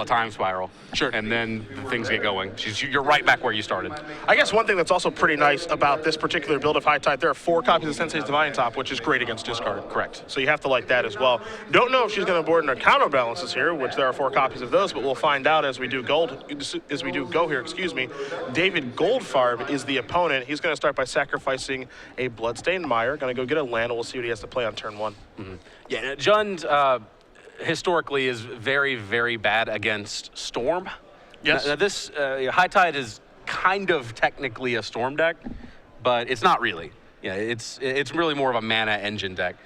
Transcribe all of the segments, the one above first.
a time spiral. Sure. And then things get going. You're right back where you started. I guess one thing that's also pretty nice about this particular build of High Tide, there are 4 copies of Sensei's Divine Top, which is great against discard. Correct. So you have to like that as well. Don't know if she's going to board in her counterbalances here, which there are 4 copies of those, but we'll find out as we do go here. David Goldfarb is the opponent. He's going to start by sacrificing a Bloodstained Mire. Going to go get a land, and we'll see what he has to play on turn 1. Mm-hmm. Yeah, Jund historically is very, very bad against Storm. Yes. Now this High Tide is kind of technically a Storm deck, but it's not really. Yeah, it's really more of a mana engine deck.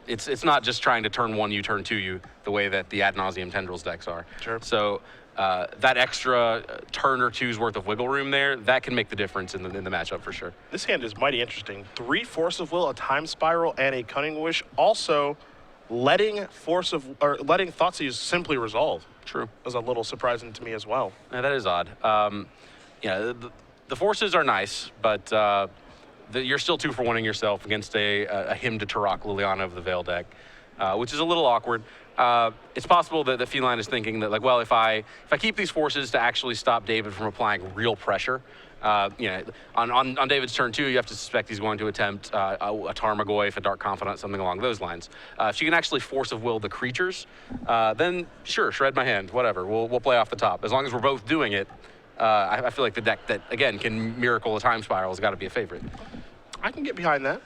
It's not just trying to turn 1 you, turn 2 you, the way that the Ad Nauseam Tendrils decks are. Sure. So that extra turn or two's worth of wiggle room there, that can make the difference in the matchup for sure. This hand is mighty interesting. 3 Force of Will, a Time Spiral, and a Cunning Wish. Also, letting Thoughtseize simply resolve. True. Was a little surprising to me as well. Yeah, that is odd. The forces are nice, but you're still 2 for 1ing yourself against a Hymn to Turok Liliana of the Veil deck, which is a little awkward. It's possible that the Feline is thinking that, like, well, if I keep these forces to actually stop David from applying real pressure, on David's turn 2, you have to suspect he's going to attempt a Tarmogoyf, a Dark Confidant, something along those lines. If she can actually Force of Will the creatures, then sure, shred my hand, whatever. We'll play off the top. As long as we're both doing it, I feel like the deck that, again, can miracle a Time Spiral has got to be a favorite. I can get behind that.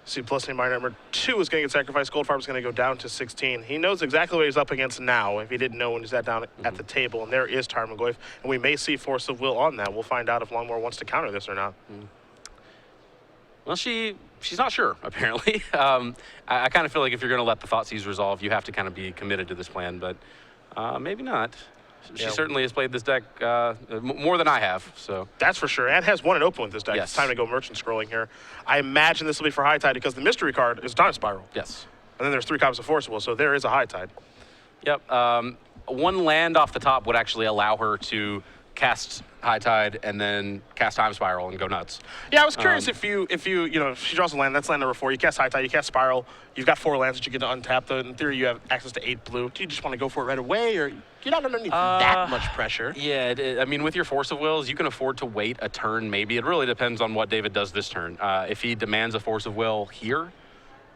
See, plus Mire number 2 is going to get sacrificed. Goldfarb is going to go down to 16. He knows exactly what he's up against now, if he didn't know when he sat down at the table. And there is Tarmogoyf, and we may see Force of Will on that. We'll find out if Longmore wants to counter this or not. Well, she's not sure, apparently. I kind of feel like if you're going to let the Thoughtseize resolve, you have to kind of be committed to this plan, but maybe not. She certainly has played this deck more than I have, so. That's for sure, and has won an open with this deck. Yes. It's time to go Merchant Scrolling here. I imagine this will be for High Tide because the mystery card is Time Spiral. Yes. And then there's 3 copies of Force of Will, so there is a High Tide. Yep. 1 land off the top would actually allow her to cast High Tide and then cast Time Spiral and go nuts. Yeah, I was curious if she draws a land, that's land number 4, you cast High Tide, you cast Spiral, you've got 4 lands that you get to untap, though in theory you have access to 8 blue. Do you just want to go for it right away, or you're not underneath that much pressure? Yeah, I mean, with your Force of Wills, you can afford to wait a turn maybe. It really depends on what David does this turn. If he demands a Force of Will here,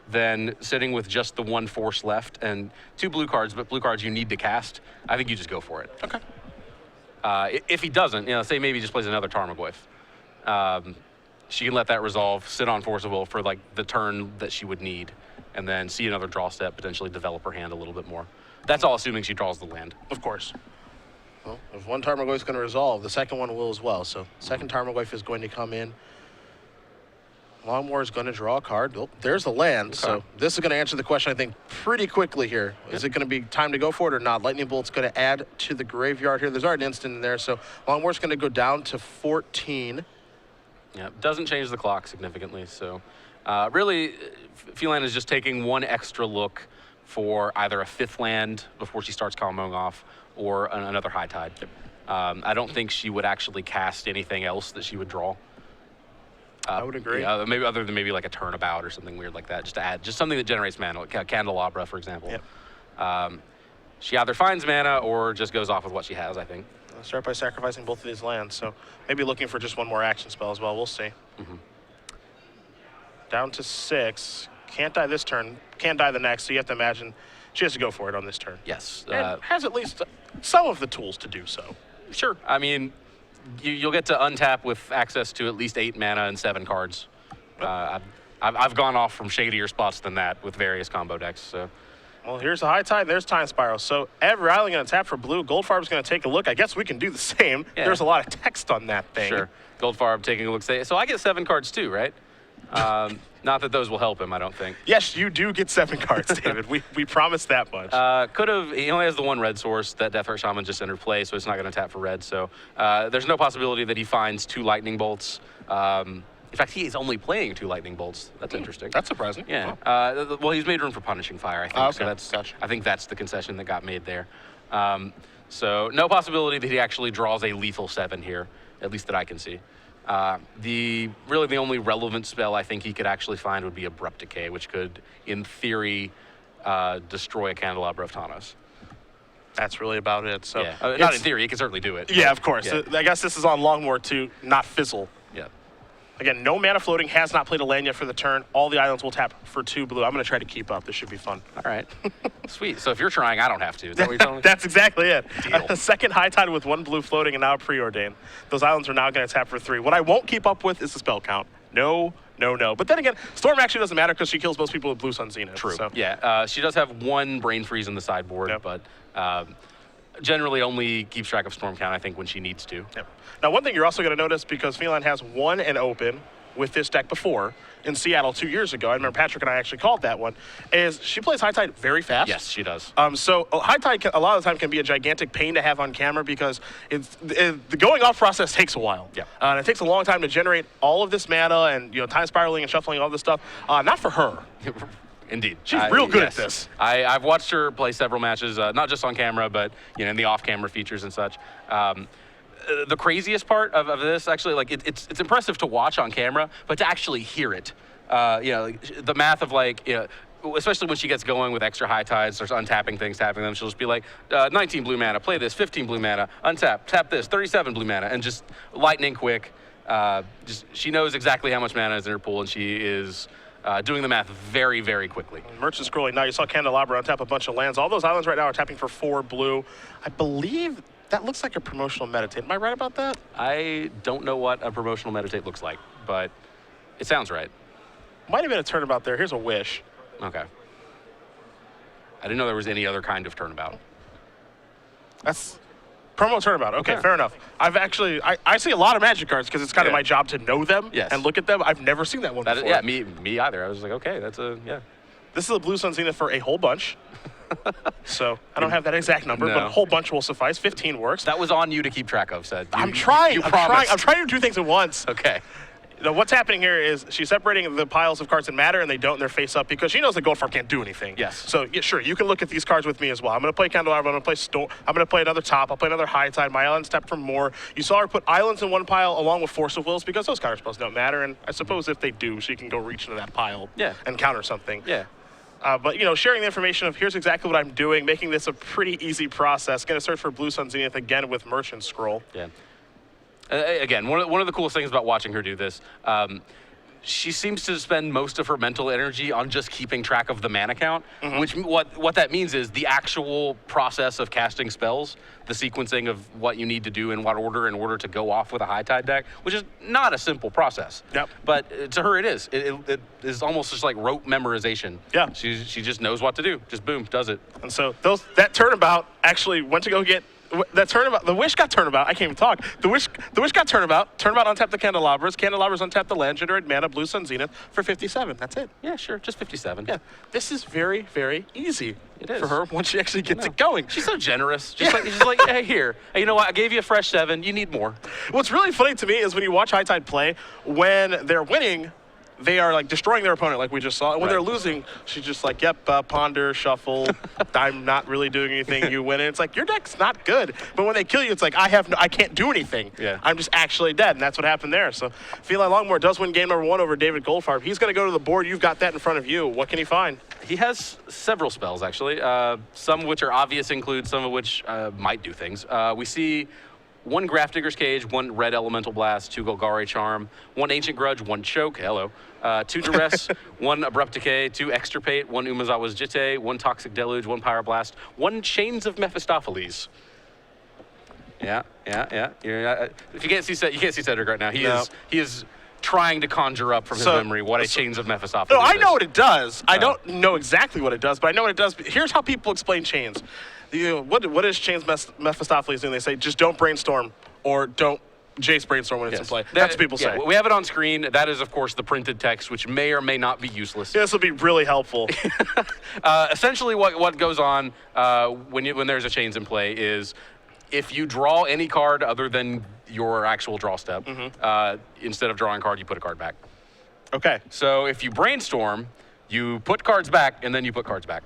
then sitting with just the 1 force left and 2 blue cards, but blue cards you need to cast, I think you just go for it. Okay. If he doesn't, say maybe he just plays another Tarmogoyf. She can let that resolve, sit on Force of Will for like the turn that she would need, and then see another draw step, potentially develop her hand a little bit more. That's all assuming she draws the land. Of course. Well, if 1 Tarmogoyf is going to resolve, the second one will as well. So second Tarmogoyf is going to come in. Longmore is going to draw a card. Oh, there's the land. Okay. So this is going to answer the question, I think, pretty quickly here. Yep. Is it going to be time to go for it or not? Lightning Bolt's going to add to the graveyard here. There's already an instant in there, so Longmore's going to go down to 14. Yeah, doesn't change the clock significantly. So really, Feline is just taking 1 extra look for either a 5th land before she starts comboing off or another High Tide. Yep. I don't think she would actually cast anything else that she would draw. I would agree. Yeah, maybe other than maybe like a turnabout or something weird like that, just to add just something that generates mana, like Candelabra, for example. Yep. She either finds mana or just goes off with what she has, I think. I'll start by sacrificing both of these lands, so maybe looking for just 1 more action spell as well. We'll see. Down to 6. Can't die this turn. Can't die the next, so you have to imagine she has to go for it on this turn. Yes. And has at least some of the tools to do so. Sure. I mean, you'll get to untap with access to at least 8 mana and 7 cards. I've gone off from shadier spots than that with various combo decks. So. Well, here's a High Tide, there's Time Spiral. So every island going to tap for blue. Goldfarb's going to take a look. I guess we can do the same. Yeah. There's a lot of text on that thing. Sure. Goldfarb taking a look. So I get 7 cards too, right? Not that those will help him, I don't think. Yes, you do get 7 cards, David. we promised that much. He only has the 1 red source that Deathheart Shaman just entered play, so it's not going to tap for red. So there's no possibility that he finds 2 lightning bolts. In fact, he is only playing 2 lightning bolts. That's interesting. That's surprising. Yeah. Wow. Well, he's made room for punishing fire, I think. Okay. So that's. Gotcha. I think that's the concession that got made there. So no possibility that he actually draws a lethal 7 here, at least that I can see. Really the only relevant spell I think he could actually find would be Abrupt Decay, which could, in theory, destroy a Candelabra of Tawnos. That's really about it. So Yeah. Not in theory, he can certainly do it. Yeah, of course. Yeah. I guess this is on Longmore to not fizzle. Yeah. Again, no mana floating, has not played a land yet for the turn. All the islands will tap for 2 blue. I'm going to try to keep up. This should be fun. All right. Sweet. So if you're trying, I don't have to. Is that what you're telling me? That's exactly it. Deal. A second high tide with 1 blue floating and now a preordain. Those islands are now going to tap for 3. What I won't keep up with is the spell count. No. But then again, Storm actually doesn't matter because she kills most people with Blue Sun Zenith. True. So. Yeah. She does have 1 brain freeze in the sideboard, Yep. but generally only keeps track of storm count, I think, when she needs to. Yep. Now, one thing you're also going to notice, because Feline has won an open with this deck before in Seattle 2 years ago, I remember Patrick and I actually called that one, is she plays High Tide very fast. Yes, she does. So High Tide a lot of the time can be a gigantic pain to have on camera because the going off process takes a while. Yeah. And it takes a long time to generate all of this mana and time spiraling and shuffling all this stuff. Not for her. Indeed. She's real good yes. at this. I've watched her play several matches, not just on camera, but in the off-camera features and such. The craziest part of this, actually, like it's impressive to watch on camera, but to actually hear it, like, the math of especially when she gets going with extra high tides, starts untapping things, tapping them, she'll just be like, 19 blue mana, play this, 15 blue mana, untap, tap this, 37 blue mana, and just lightning quick. She knows exactly how much mana is in her pool, and she is doing the math very, very quickly. Merchant scrolling now. You saw Candelabra untap a bunch of lands. All those islands right now are tapping for 4 blue. I believe that looks like a promotional meditate. Am I right about that? I don't know what a promotional meditate looks like, but it sounds right. Might have been a turnabout there. Here's a wish. Okay. I didn't know there was any other kind of turnabout. That's promo turnabout. Okay, Okay. fair enough. I see a lot of Magic cards because it's kind of Yeah. my job to know them Yes. and look at them. I've never seen that one before. Yeah, me either. I was like, okay, that's yeah. This is a Blue Sun Zenith for a whole bunch. So I don't have that exact number, No. but a whole bunch will suffice. 15 works. That was on you to keep track of, said. I'm trying. You I'm promised. trying to do 2 things at once. Okay. What's happening here is she's separating the piles of cards that matter and they don't, and they're face up because she knows that Goldfarb can't do anything. Yes. So, yeah, sure, you can look at these cards with me as well. I'm going to play Candelabra, I'm going to play Storm, I'm going to play another Top, I'll play another High Tide. My islands tap for more. You saw her put islands in one pile along with Force of Wills because those counter spells don't matter, and I suppose if they do, she can go reach into that pile and counter something. Yeah. But, sharing the information of here's exactly what I'm doing, making this a pretty easy process. Going to search for Blue Sun Zenith again with Merchant Scroll. Yeah. Again, one of the coolest things about watching her do this, she seems to spend most of her mental energy on just keeping track of the mana count, which what that means is the actual process of casting spells, the sequencing of what you need to do in what order in order to go off with a High Tide deck, which is not a simple process. Yep. But to her it is. It is almost just like rote memorization. Yeah. She just knows what to do. Just boom, does it. And so that turnabout actually went to go get that turnabout. The wish got turnabout. I can't even talk. The wish got turnabout. Turnabout untapped the Candelabras. Candelabras untapped the land. Generated mana. Blue Sun Zenith for 57. That's it. Yeah, sure. Just 57. Yeah. This is very, very easy It is. for her once she actually gets it going. She's so generous. She's like, hey, here. Hey, you know what? I gave you a fresh 7. You need more. What's really funny to me is when you watch High Tide play, when they're winning, they are like destroying their opponent like we just saw. And when Right. they're losing, she's just like, yep, ponder, shuffle. I'm not really doing anything. You win. And it's like, your deck's not good. But when they kill you, it's like, I can't do anything. Yeah. I'm just actually dead. And that's what happened there. So Feline Longmore does win game number 1 over David Goldfarb. He's going to go to the board. You've got that in front of you. What can he find? He has several spells, actually. Some of which are obvious include, some of which might do things. We see 1 Grafdigger's Cage, 1 Red Elemental Blast, 2 Golgari Charm, 1 Ancient Grudge, 1 Choke, 2 Duress, 1 Abrupt Decay, 2 Extirpate, 1 Umezawa's Jitte, 1 Toxic Deluge, 1 Pyroblast, 1 Chains of Mephistopheles. Yeah. If you can't see Cedric right now. He is trying to conjure up from his memory what a Chains of Mephistopheles No, I is. know what it does. I don't know exactly what it does, but I know what it does. Here's how people explain chains. What is Chains Mephistopheles doing? They say just don't brainstorm or don't Jace brainstorm when it's in play. That's what people say. We have it on screen. That is, of course, the printed text, which may or may not be useless. Yeah, this will be really helpful. Essentially, what goes on when there's a Chains in play is if you draw any card other than your actual draw step, instead of drawing a card, you put a card back. Okay. So if you brainstorm, you put cards back, and then you put cards back.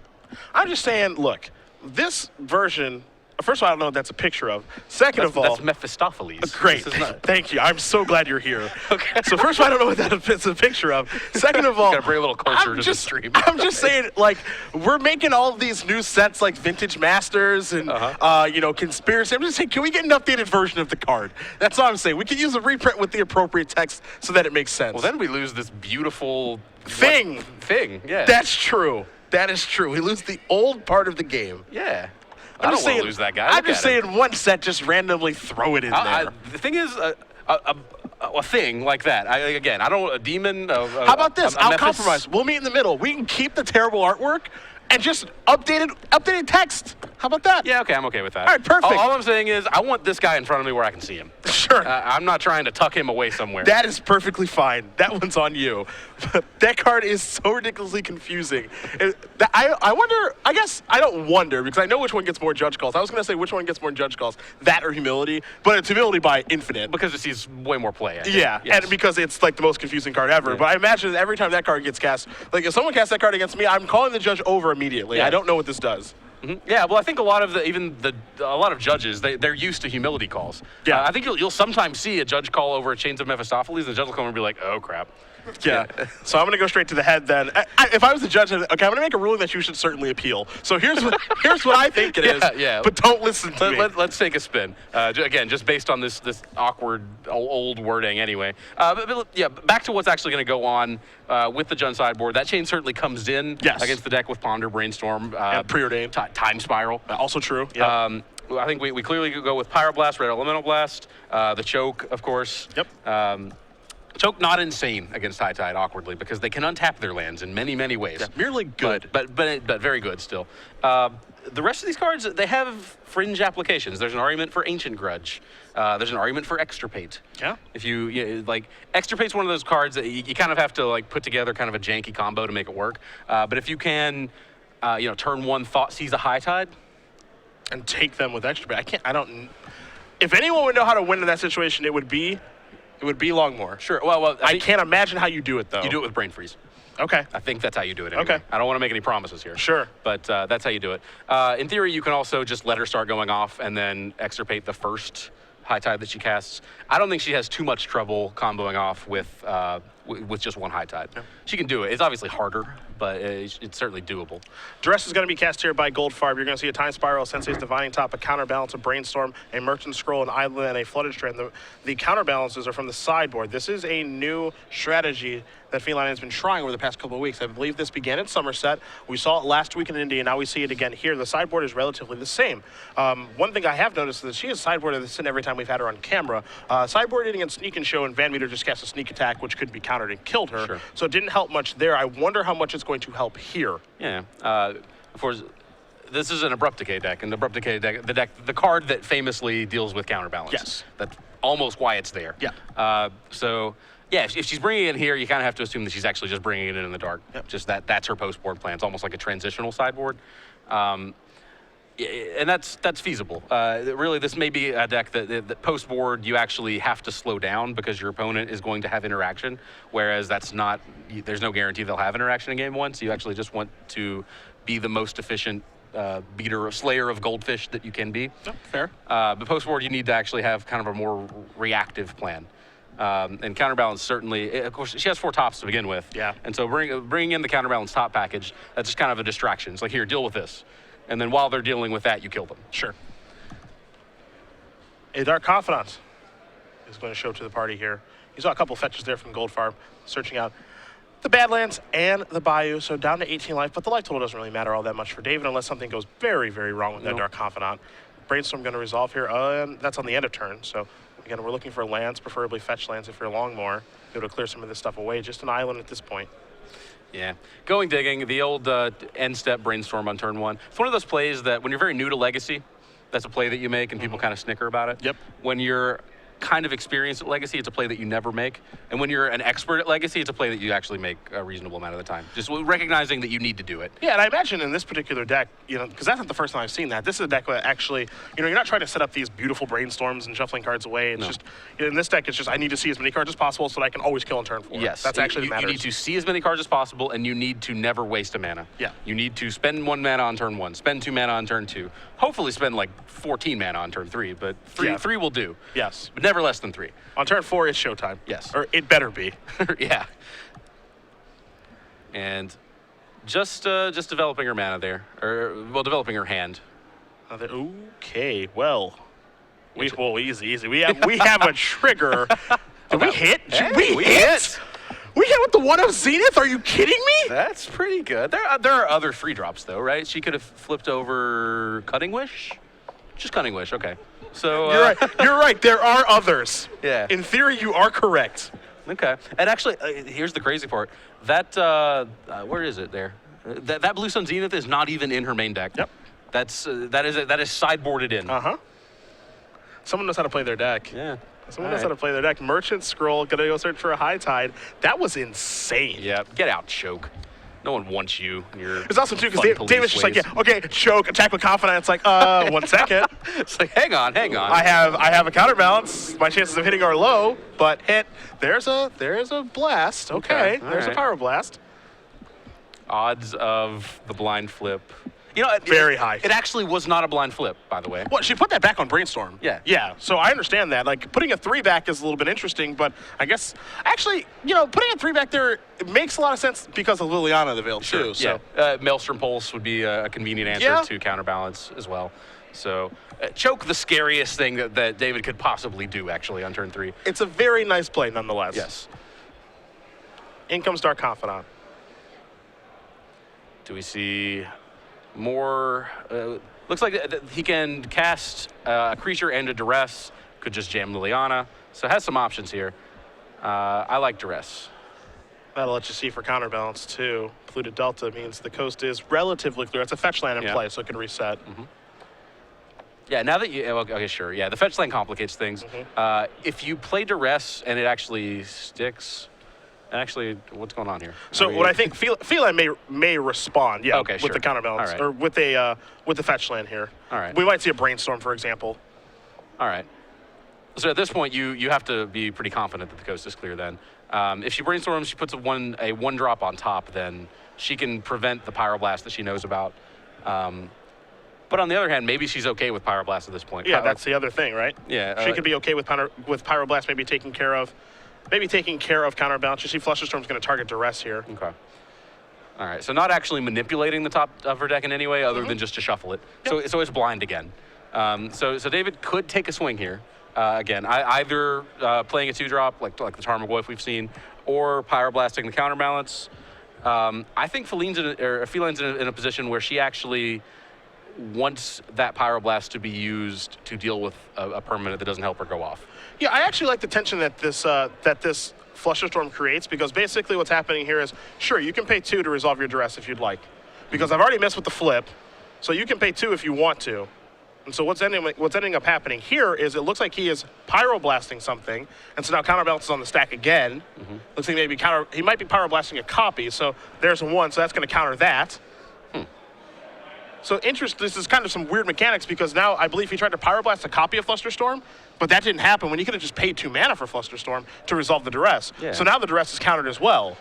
I'm just saying, look, this version First of all, I don't know what that's a picture of. Second of all, that's Mephistopheles. great. This is not- Thank you. I'm so glad you're here. Okay. So first of all, I don't know what that's a picture of. Second of all, Gotta bring a little culture to the stream. I'm just saying, like, we're making all of these new sets like Vintage Masters and, you know, Conspiracy. I'm just saying, can we get an updated version of the card? That's all I'm saying. We can use a reprint with the appropriate text so that it makes sense. Well, then we lose this beautiful Thing. Thing, yeah. That's true. That is true. We lose the old part of the game. yeah. I'm I just don't want saying, to lose that guy. I'm Look just at him. saying one set, just randomly throw it in there. The thing is, a thing like that. Again, I don't. A demon. How about this? I'll Mephis- compromise. We'll meet in the middle. We can keep the terrible artwork and just updated text. How about that? Yeah, okay, I'm okay with that. All right, perfect. All I'm saying is, I want this guy in front of me where I can see him. Sure. I'm not trying to tuck him away somewhere. That is perfectly fine. That one's on you. But that card is so ridiculously confusing. I wonder, I guess I don't wonder because I know which one gets more judge calls. I was going to say which one gets more judge calls, that or Humility, but it's Humility by infinite. because it sees way more play. I think. Yeah, Yes. and because it's like the most confusing card ever. Yeah. But I imagine that every time that card gets cast, like if someone casts that card against me, I'm calling the judge over immediately. Yeah. I don't know what this does. Yeah, well, I think a lot of a lot of judges they're used to humility calls. Yeah. I think you'll sometimes see a judge call over a Chains of Mephistopheles, and the judge will come and be like, "Oh crap." Yeah. So I'm going to go straight to the head then. If I was the judge, okay, I'm going to make a ruling that you should certainly appeal. So here's what I think it is. Yeah. But don't listen to me. Let's take a spin. Again, just based on this awkward old wording anyway. But yeah, back to what's actually going to go on with the Jund sideboard. That chain certainly comes in Yes. against the deck with Ponder, Brainstorm, And Preordained. Time Spiral. Also true. Yeah. I think we clearly could go with Pyroblast, Red Elemental Blast, the Choke, of course. Yep. Choke not insane against High Tide awkwardly because they can untap their lands in many, many ways. Yeah, merely good. But very good still. The rest of these cards, they have fringe applications. There's an argument for Ancient Grudge. There's an argument for Extirpate. Yeah. If like, Extirpate's one of those cards that you kind of have to like put together kind of a janky combo to make it work. But if you can, turn one Thought Seize a High Tide. And take them with extra. If anyone would know how to win in that situation, it would be Longmore. Sure. Well, I can't imagine how you do it though. You do it with Brain Freeze. Okay. I think that's how you do it anyway. Okay. I don't want to make any promises here. Sure. But that's how you do it. In theory, you can also just let her start going off and then extirpate the first High Tide that she casts. I don't think she has too much trouble comboing off with just one High Tide. Yeah. She can do it. It's obviously harder, but it's certainly doable. Duress is going to be cast here by Goldfarb. You're going to see a Time Spiral, Sensei's Divining Top, a Counterbalance, a Brainstorm, a Merchant Scroll, an Island, and a Flooded Strand. The counterbalances are from the sideboard. This is a new strategy that Feline has been trying over the past couple of weeks. I believe this began in Somerset. We saw it last week in India, and now we see it again here. The sideboard is relatively the same. One thing I have noticed is that she has sideboarded this in every time we've had her on camera. Sideboarding against Sneak and Show, and Van Meter just cast a sneak attack, which could be countered and killed her. Sure. So it didn't help much there. I wonder how much it's going to help here. Yeah. Of course, this is an Abrupt Decay deck, and the Abrupt Decay deck, the card that famously deals with counterbalance. Yes. That's almost why it's there. Yeah. So, yeah, if she's bringing it in here, you kind of have to assume that she's actually just bringing it in the dark. Yep. Just that's her post-board plan. It's almost like a transitional sideboard. And that's feasible. Really, this may be a deck that post-board you actually have to slow down because your opponent is going to have interaction, whereas there's no guarantee they'll have interaction in game one, so you actually just want to be the most efficient beater or slayer of goldfish that you can be. Oh, fair. But post-board, you need to actually have kind of a more reactive plan. And counterbalance certainly, of course, she has 4 tops to begin with. Yeah. And so bringing in the counterbalance top package, that's just kind of a distraction. It's like, here, deal with this. And then while they're dealing with that, you kill them. Sure. A Dark Confidant is going to show to the party here. You saw a couple fetches there from Goldfarb, searching out the Badlands and the Bayou, so down to 18 life, but the life total doesn't really matter all that much for David unless something goes very, very wrong with that Dark Confidant. Brainstorm going to resolve here, and that's on the end of turn, so again, we're looking for lands, preferably fetch lands if you're Longmore, be able to clear some of this stuff away. Just an island at this point. Yeah. Going digging, the old end step Brainstorm on turn 1. It's one of those plays that when you're very new to Legacy, that's a play that you make and people kind of snicker about it. Yep. When you're kind of experienced at Legacy, it's a play that you never make. And when you're an expert at Legacy, it's a play that you actually make a reasonable amount of the time. Just recognizing that you need to do it. Yeah, and I imagine in this particular deck, because that's not the first time I've seen that. This is a deck that actually, you're not trying to set up these beautiful brainstorms and shuffling cards away. It's just, in this deck, it's just, I need to see as many cards as possible so that I can always kill on turn 4. Yes. That's actually you what matters. need to see as many cards as possible, and you need to never waste a mana. Yeah. You need to spend 1 mana on turn 1, spend 2 mana on turn 2. hopefully spend like 14 mana on turn 3, but three will do. Yes. But never less than 3. On turn 4, it's showtime. Yes. Or it better be. Yeah. And just developing her mana there, well, developing her hand. Okay, well, easy. We have a trigger. Did we hit? Hey, we hit. We hit with the 1 of Zenith? Are you kidding me? That's pretty good. There are other 3-drops though, right? She could have flipped over Cutting Wish. Just Cutting Wish, okay. So You're right. You're right. There are others. Yeah. In theory, you are correct. Okay. And actually, here's the crazy part. That where is it there? That Blue Sun Zenith is not even in her main deck. Yep. That is sideboarded in. Someone knows how to play their deck. Yeah. Someone knows how to play their deck. Merchant Scroll, gonna go search for a High Tide. That was insane. Yeah. Get out, Choke. No one wants you. It's awesome too because David's just like, yeah, okay, Choke, attack with confidence. Like, 1 second. It's like, hang on. I have a counterbalance. My chances of hitting are low, but hit. There's a blast. Okay. There's a power blast. Odds of the blind flip. You know, Very high. It actually was not a blind flip, by the way. Well, she put that back on Brainstorm. Yeah. Yeah, so I understand that. Like, putting a 3 back is a little bit interesting, but I guess, actually, putting a 3 back there, it makes a lot of sense because of Liliana the Veil, too. So. Yeah. Maelstrom Pulse would be a convenient answer to counterbalance as well. So, Choke, the scariest thing that David could possibly do, actually, on turn 3. It's a very nice play, nonetheless. Yes. In comes Dark Confidant. Do we see more? Looks like he can cast a creature and a Duress. Could just jam Liliana. So has some options here. I like Duress. That'll let you see for counterbalance, too. Polluted Delta means the coast is relatively clear. It's a fetch land in play, so it can reset. Yeah, now that you... Okay, sure. Yeah, the fetch land complicates things. If you play Duress and it actually sticks... Actually, what's going on here? So what I think, Feline may respond, with the counterbalance, right. or with the fetch land here. All right. We might see a Brainstorm, for example. All right. So at this point, you have to be pretty confident that the coast is clear then. If she Brainstorms, she puts a 1-drop on top, then she can prevent the Pyroblast that she knows about. But on the other hand, maybe she's okay with Pyroblast at this point. Yeah, that's the other thing, right? Yeah. She could be okay with Pyroblast maybe taking care of counterbalance. You see Flusterstorm's going to target Duress here. Okay. All right. So not actually manipulating the top of her deck in any way other than just to shuffle it. Yep. So it's blind again. So David could take a swing here. Again, either playing a 2-drop like the Tarmogoyf we've seen, or Pyroblasting the counterbalance. I think Feline's in a position where she actually wants that Pyroblast to be used to deal with a permanent that doesn't help her go off. Yeah, I actually like the tension that this Flusterstorm creates, because basically what's happening here is, sure, you can pay 2 to resolve your Duress if you'd like, because I've already messed with the flip, so you can pay 2 if you want to. And so what's ending up happening here is it looks like he is Pyroblasting something, and so now counterbalance is on the stack again. Looks like he might be Pyroblasting a copy, so there's a 1, so that's going to counter that. So this is kind of some weird mechanics, because now I believe he tried to Pyroblast a copy of Flusterstorm, but that didn't happen when he could have just paid 2 mana for Flusterstorm to resolve the Duress. Yeah. So now the Duress is countered as well.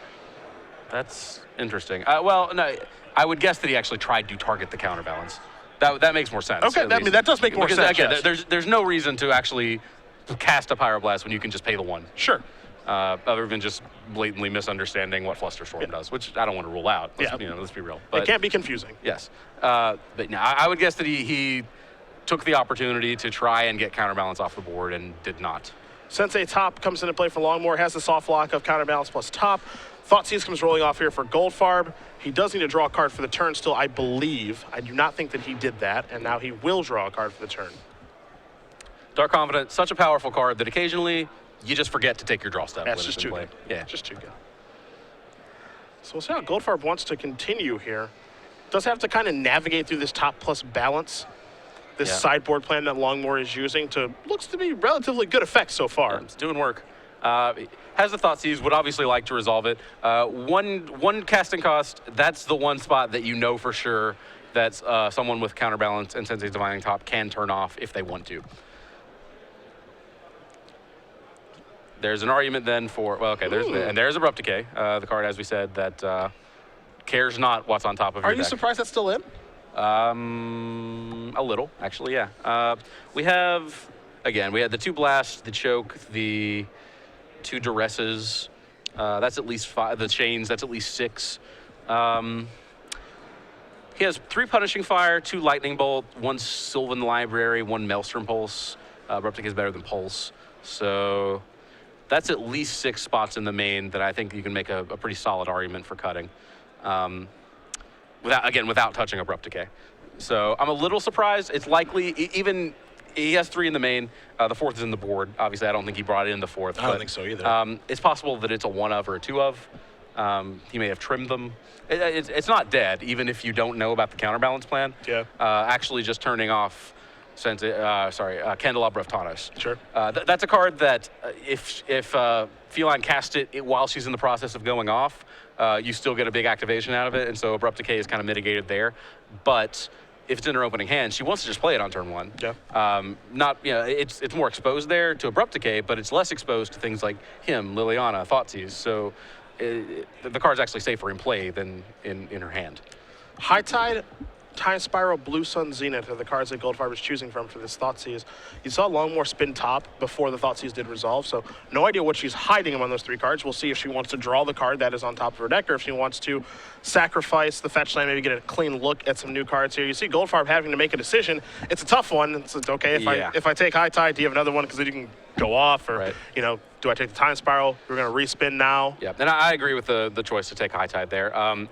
That's interesting. Well, no, I would guess that he actually tried to target the counterbalance. That makes more sense. Okay, that does make more sense. Again, yes. there's no reason to actually cast a Pyroblast when you can just pay the 1. Sure. Other than just blatantly misunderstanding what Flusterstorm does, which I don't want to rule out. Let's be real. But, it can't be confusing. Yes. But no, I would guess that he took the opportunity to try and get counterbalance off the board and did not. Sensei Top comes into play for Longmore, has the soft lock of counterbalance plus top. Thoughtseize comes rolling off here for Goldfarb. He does need to draw a card for the turn still, I believe. I do not think that he did that, and now he will draw a card for the turn. Dark Confidant, such a powerful card that occasionally you just forget to take your draw step. That's just too good. Yeah, just too good. So we'll see how Goldfarb wants to continue here. Does have to kind of navigate through this top plus balance. This sideboard plan that Longmore is using looks to be relatively good effect so far. Yeah, it's doing work. Has the Thoughtseize, would obviously like to resolve it. One casting cost, that's the one spot that you know for sure that someone with counterbalance and Sensei's Divining Top can turn off if they want to. There's an argument then for, there's Abrupt Decay, the card, as we said, that cares not what's on top of your deck. Are you surprised that's still in? A little, actually, yeah. We had the 2 blasts, the choke, the 2 duresses. That's at least 5. The chains, that's at least 6. He has 3 punishing fire, 2 lightning bolt, 1 Sylvan Library, 1 Maelstrom Pulse. Abruptic is better than Pulse, so that's at least 6 spots in the main that I think you can make a pretty solid argument for cutting, without touching Abrupt Decay. So I'm a little surprised. It's likely even he has 3 in the main. The 4th is in the board. Obviously, I don't think he brought in the 4th. I don't think so either. It's possible that it's a 1 of or a 2 of. He may have trimmed them. It's not dead, even if you don't know about the counterbalance plan. Yeah. Actually, just turning off Candelabra of Tanos. Sure. That's a card that if Feline cast it while she's in the process of going off, you still get a big activation out of it, and so Abrupt Decay is kind of mitigated there. But if it's in her opening hand, she wants to just play it on turn 1. Yeah. It's more exposed there to Abrupt Decay, but it's less exposed to things like him, Liliana, Thoughtseize. So the card's actually safer in play than in her hand. High Tide, Time Spiral, Blue Sun, Zenith are the cards that Goldfarb is choosing from for this Thoughtseize. You saw Longmore spin top before the Thoughtseize did resolve, so no idea what she's hiding among those 3 cards. We'll see if she wants to draw the card that is on top of her deck, or if she wants to sacrifice the fetch land, maybe get a clean look at some new cards here. You see Goldfarb having to make a decision. It's a tough one. It's okay, if I take High Tide, do you have another one? Because then you can go off, or, do I take the Time Spiral? We're going to respin now. Yeah, and I agree with the choice to take High Tide there.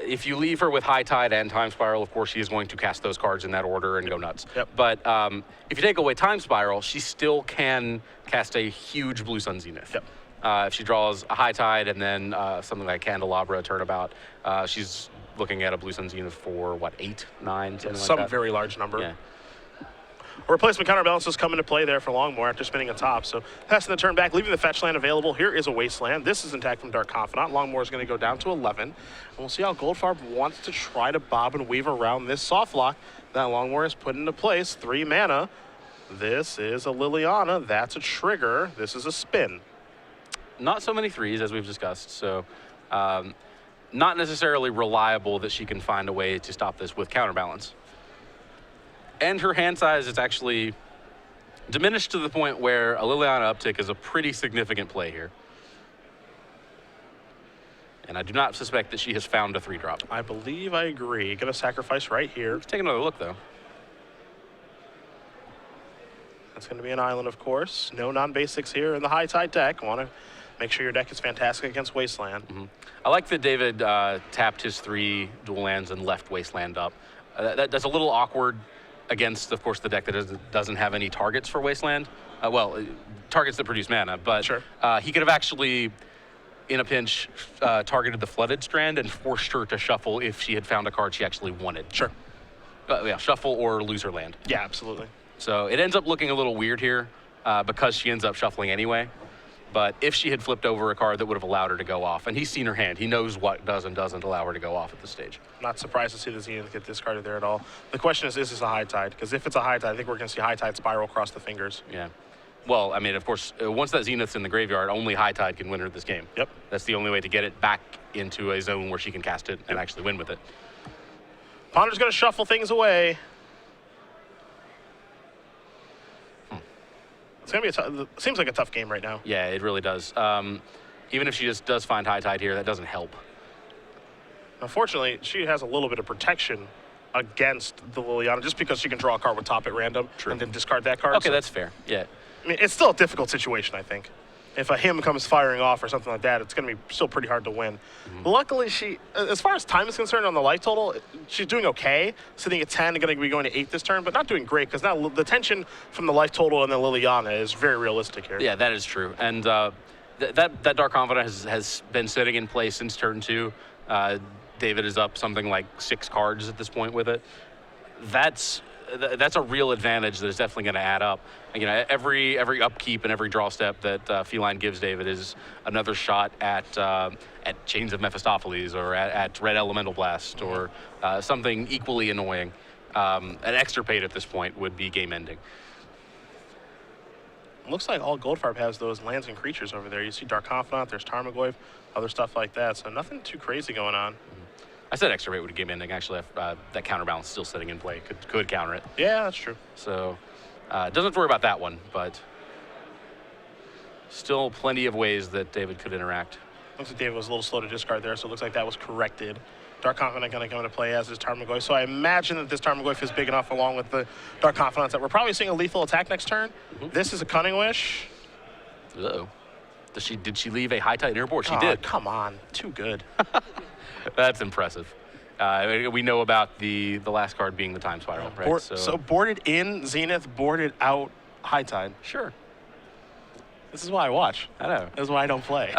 If you leave her with High Tide and Time Spiral, of course, she is going to cast those cards in that order and go nuts. Yep. But if you take away Time Spiral, she still can cast a huge Blue Sun Zenith. Yep. If she draws a High Tide and then something like Candelabra turnabout, she's looking at a Blue Sun Zenith for, what, 8, 9, something like that? Some very large number. Yeah. Replacement counterbalances come into play there for Longmore after spinning a top. So passing the turn back, leaving the fetch land available. Here is a Wasteland. This is intact from Dark Confidant. Longmore is going to go down to 11. And we'll see how Goldfarb wants to try to bob and weave around this soft lock that Longmore has put into place. 3 mana. This is a Liliana. That's a trigger. This is a spin. Not so many 3s as we've discussed, so not necessarily reliable that she can find a way to stop this with counterbalance. And her hand size is actually diminished to the point where a Liliana uptick is a pretty significant play here. And I do not suspect that she has found a 3-drop. I believe I agree. Gonna sacrifice right here. Let's take another look, though. That's gonna be an island, of course. No non-basics here in the High Tide deck. Wanna make sure your deck is fantastic against Wasteland. I like that David tapped his 3 dual lands and left Wasteland up. That's a little awkward against, of course, the deck that doesn't have any targets for Wasteland. Targets that produce mana, but sure. He could have actually, in a pinch, targeted the Flooded Strand and forced her to shuffle if she had found a card she actually wanted. Sure. Shuffle or lose her land. Yeah, absolutely. So it ends up looking a little weird here because she ends up shuffling anyway. But if she had flipped over a card that would have allowed her to go off, and he's seen her hand, he knows what does and doesn't allow her to go off at this stage. Not surprised to see the Zenith get discarded there at all. The question is this a High Tide? Because if it's a High Tide, I think we're going to see High Tide spiral across the fingers. Yeah. Well, I mean, of course, once that Zenith's in the graveyard, only High Tide can win her this game. Yep. That's the only way to get it back into a zone where she can cast it and actually win with it. Ponder's going to shuffle things away. It's going to be seems like a tough game right now. Yeah, it really does. Even if she just does find High Tide here, that doesn't help. Unfortunately, she has a little bit of protection against the Liliana just because she can draw a card with top at random and then discard that card. Okay, that's fair. Yeah. I mean, it's still a difficult situation, I think. If a him comes firing off or something like that, it's going to be still pretty hard to win. Luckily, she, as far as time is concerned on the life total, she's doing okay, sitting at 10 and going to be going to 8 this turn, but not doing great because now the tension from the life total and the Liliana is very realistic here. Yeah, that is true. And that Dark Confidant has been sitting in place since turn 2. David is up something like 6 cards at this point with it. That's a real advantage that is definitely going to add up. You know, every upkeep and every draw step that Feline gives David is another shot at Chains of Mephistopheles or at Red Elemental Blast or something equally annoying. An extirpate at this point would be game ending. Looks like all Goldfarb has those lands and creatures over there. You see Dark Confidant, there's Tarmogoyf, other stuff like that. So nothing too crazy going on. I said Extirpate would game ending. Actually, that counterbalance still sitting in play. Could counter it. Yeah, that's true. So doesn't have to worry about that one, but still plenty of ways that David could interact. Looks like David was a little slow to discard there, so it looks like that was corrected. Dark Confidant going to come into play as is Tarmogoyf. So I imagine that this Tarmogoyf is big enough along with the Dark Confidants that we're probably seeing a lethal attack next turn. This is a Cunning Wish. Uh-oh. Did she leave a high tide in her board? She did. Come on. Too good. That's impressive. We know about the last card being the Time Spiral, right? So boarded in Zenith, boarded out High Tide. Sure. This is why I watch. I know. This is why I don't play.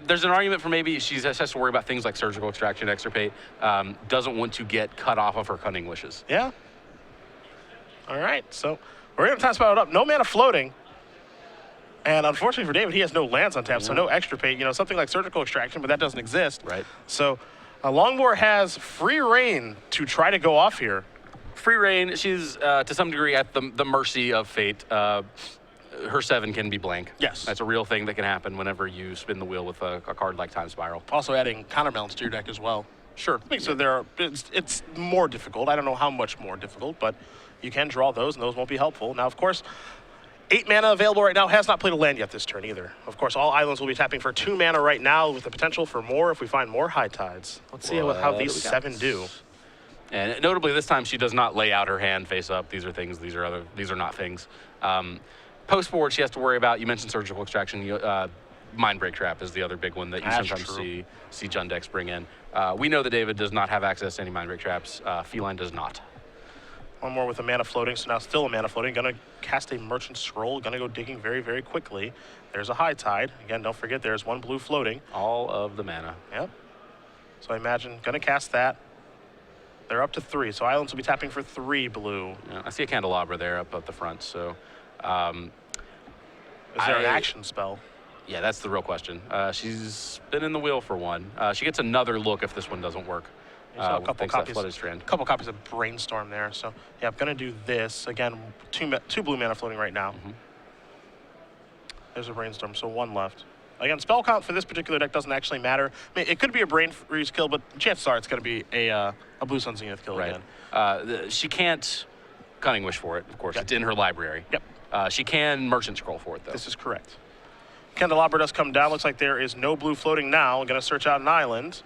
There's an argument for maybe she has to worry about things like Surgical Extraction, Extirpate, doesn't want to get cut off of her Cunning Wishes. Yeah. All right, so we're going to Time Spiral it up. No mana floating. And unfortunately for David, he has no lands on tap, so no Extirpate. You know, something like Surgical Extraction, but that doesn't exist. Right. So Longmore has free reign to try to go off here. Free reign, she's to some degree at the mercy of fate. Her 7 can be blank. Yes. That's a real thing that can happen whenever you spin the wheel with a card like Time Spiral. Also adding counterbalance to your deck as well. Sure. So it's more difficult. I don't know how much more difficult, but you can draw those, and those won't be helpful. Now, of course, 8 mana available right now. Has not played a land yet this turn either. Of course, all islands will be tapping for 2 mana right now with the potential for more if we find more High Tides. Let's see how these 7 do. And notably, this time she does not lay out her hand face up. These are things. These are not things. Post board, she has to worry about. You mentioned Surgical Extraction. Mindbreak Trap is the other big one that you sometimes see Jund decks bring in. We know that David does not have access to any Mindbreak Traps. Feline does not. One more with a mana floating, so now still a mana floating. Gonna cast a Merchant Scroll. Gonna go digging very, very quickly. There's a High Tide. Again, don't forget there's 1 blue floating. All of the mana. Yep. So I imagine gonna cast that. They're up to 3, so islands will be tapping for 3 blue. Yeah, I see a Candelabra there up at the front, so... Is there an action spell? Yeah, that's the real question. She's been in the wheel for 1. She gets another look if this one doesn't work. A couple copies of Brainstorm there. So yeah, I'm gonna do this again. 2 blue mana floating right now. There's a Brainstorm, so 1 left. Again, spell count for this particular deck doesn't actually matter. I mean, it could be a Brain Freeze kill, but chances are it's gonna be a Blue Sun Zenith kill again. She can't Cunning Wish for it, of course. Yep. It's in her library. Yep. She can Merchant Scroll for it, though. This is correct. Candelabra does come down. Looks like there is no blue floating now. I'm going to search out an island.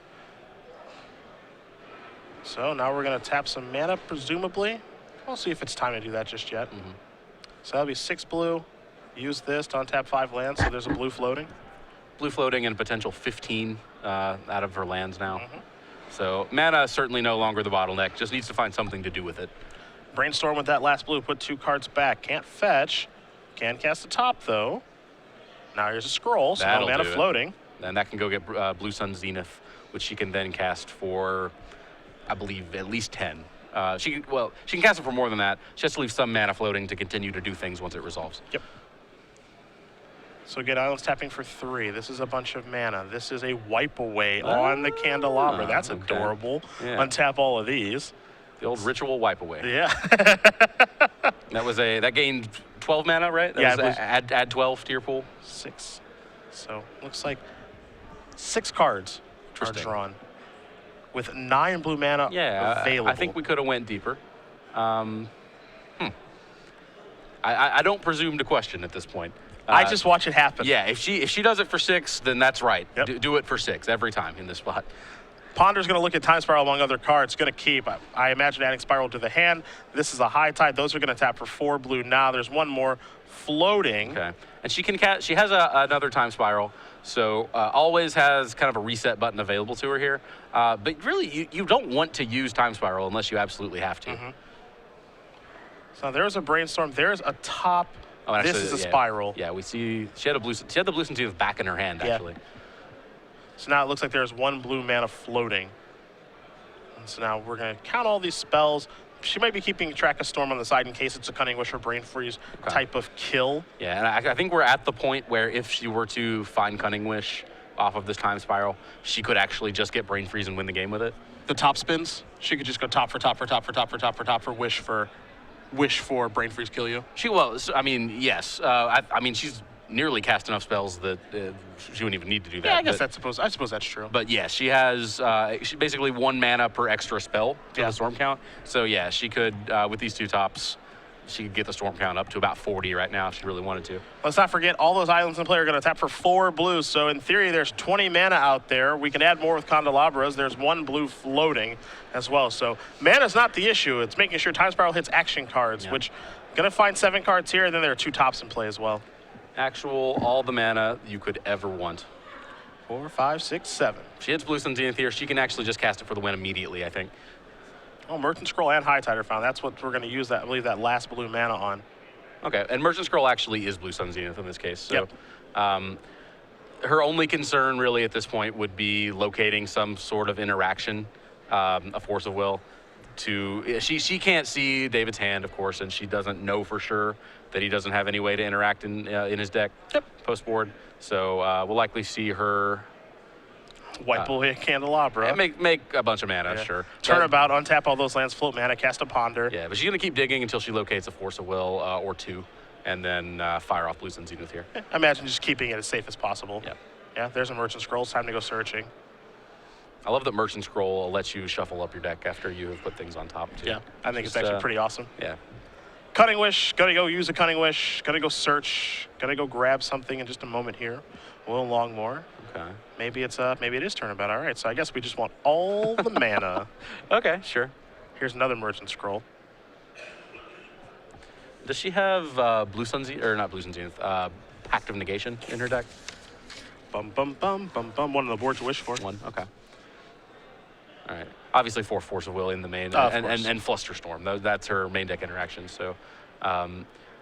So now we're going to tap some mana, presumably. We'll see if it's time to do that just yet. So that'll be 6 blue. Use this to untap 5 lands, so there's a blue floating. Blue floating and a potential 15 out of her lands now. So mana is certainly no longer the bottleneck. Just needs to find something to do with it. Brainstorm with that last blue, put 2 cards back. Can't fetch. Can cast the top, though. Now here's a scroll, so no mana floating. And that can go get Blue Sun Zenith, which she can then cast for, I believe, at least 10. She can cast it for more than that. She has to leave some mana floating to continue to do things once it resolves. Yep. So again, islands tapping for 3. This is a bunch of mana. This is a wipe away on the Candelabra. That's adorable. Yeah. Untap all of these. The old ritual wipe away. Yeah. that gained 12 mana, right? Add 12 to your pool. 6. So looks like 6 cards are drawn with 9 blue mana available. I think we could have went deeper. I don't presume to question at this point. I just watch it happen. Yeah, if she does it for 6, then that's right. Yep. Do it for 6 every time in this spot. Ponder's going to look at Time Spiral among other cards. Going to keep. I imagine adding Spiral to the hand. This is a High Tide. Those are going to tap for 4 blue now. There's 1 more floating. Okay. And she can cast. She has another Time Spiral, so always has kind of a reset button available to her here. But really, you don't want to use Time Spiral unless you absolutely have to. So there's a Brainstorm. There's a top. Oh, actually, this is a Spiral. Yeah, we see she had the Blue Sun Zenith back in her hand, actually. So now it looks like there's 1 blue mana floating. And so now we're going to count all these spells. She might be keeping track of Storm on the side in case it's a Cunning Wish or Brain Freeze type of kill. Yeah, and I think we're at the point where if she were to find Cunning Wish off of this Time Spiral, she could actually just get Brain Freeze and win the game with it. The top spins, she could just go top for top for top for top for top for top for wish for Brain Freeze kill you. Yes. I mean, she's nearly cast enough spells that she wouldn't even need to do that. Yeah, I suppose that's true. But yeah, she has basically 1 mana per extra spell to the storm count. So yeah, she could, with these 2 tops, she could get the storm count up to about 40 right now if she really wanted to. Let's not forget, all those islands in play are going to tap for 4 blues. So in theory, there's 20 mana out there. We can add more with candelabras. There's 1 blue floating as well. So mana's not the issue. It's making sure Time Spiral hits action cards, which going to find 7 cards here, and then there are 2 tops in play as well. Actual, all the mana you could ever want. 4, 5, 6, 7. If she hits Blue Sun Zenith here, she can actually just cast it for the win immediately, I think. Oh, Merchant Scroll and High Tide are found. That's what we're going to use that, I believe, that last blue mana on. Okay, and Merchant Scroll actually is Blue Sun Zenith in this case. So, her only concern really at this point would be locating some sort of interaction, a Force of Will. She can't see David's hand, of course, and she doesn't know for sure that he doesn't have any way to interact in his deck post board. So we'll likely see her wipe away a candelabra. Make a bunch of mana, sure. Turnabout, untap all those lands, float mana, cast a ponder. Yeah, but she's going to keep digging until she locates a Force of Will or 2, and then fire off Blue Sun Zenith here. I imagine just keeping it as safe as possible. Yeah. Yeah, there's a Merchant Scroll. It's time to go searching. I love that Merchant Scroll lets you shuffle up your deck after you have put things on top, too. Yeah, I think it's actually pretty awesome. Yeah. Cunning Wish, gonna go use a Cunning Wish, gonna go search, gonna go grab something in just a moment here. Will Longmore. Okay. Maybe it is turnabout. All right, so I guess we just want all the mana. Okay, sure. Here's another Merchant Scroll. Does she have Blue Sun Zenith, or not Blue Sun Zenith, Pact of Negation in her deck? Bum, bum, bum, bum, bum. One on the board to wish for. 1, okay. All right. Obviously, 4 Force of Will in the main, and Flusterstorm. That's her main deck interaction. So,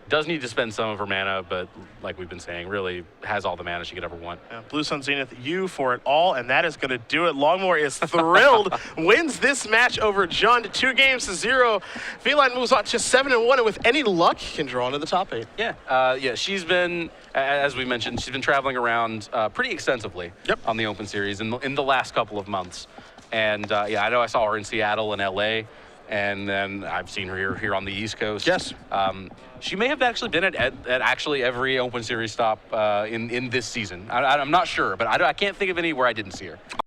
does need to spend some of her mana, but like we've been saying, really has all the mana she could ever want. Yeah, Blue Sun Zenith, you for it all, and that is going to do it. Longmore is thrilled, wins this match over Jund, 2-0. Feline moves on to 7-1, and with any luck, can draw into the top 8. Yeah, she's been, as we mentioned, she's been traveling around pretty extensively on the Open Series in the last couple of months. And I know I saw her in Seattle and LA, and then I've seen her here on the East Coast. Yes. She may have actually been at actually every Open Series stop in this season. I'm not sure, but I can't think of any where I didn't see her.